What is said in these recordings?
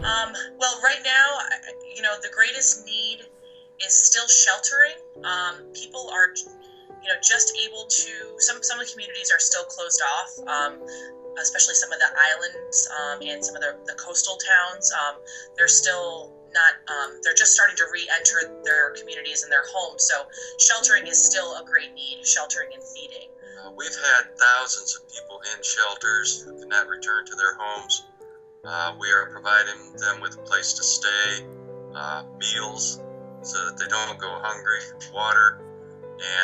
Well, right now, the greatest need is still sheltering. People are, just able to. Some of the communities are still closed off, especially some of the islands and some of the coastal towns. They're still not. They're just starting to re-enter their communities and their homes. So sheltering is still a great need. Sheltering and feeding. We've had thousands of people in shelters who cannot return to their homes. We are providing them with a place to stay, meals so that they don't go hungry, water,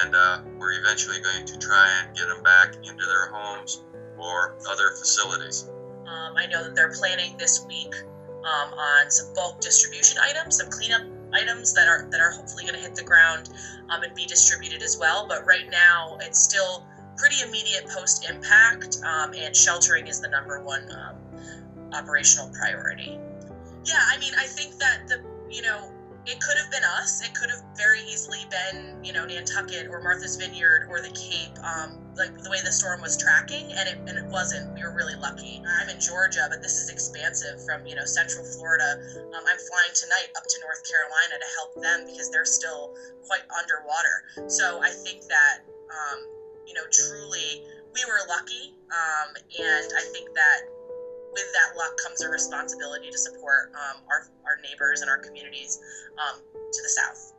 and we're eventually going to try and get them back into their homes or other facilities. I know that they're planning this week on some bulk distribution items, some cleanup items that are hopefully going to hit the ground and be distributed as well. But right now, it's still pretty immediate post impact, and sheltering is the number one operational priority. Yeah, I mean, I think that it could have been us. It could have very easily been, Nantucket or Martha's Vineyard or the Cape, like the way the storm was tracking, and it wasn't. We were really lucky. I'm in Georgia, but this is expansive from, Central Florida. I'm flying tonight up to North Carolina to help them because they're still quite underwater. So I think that, truly we were lucky, and I think that with that luck comes a responsibility to support our neighbors and our communities to the south.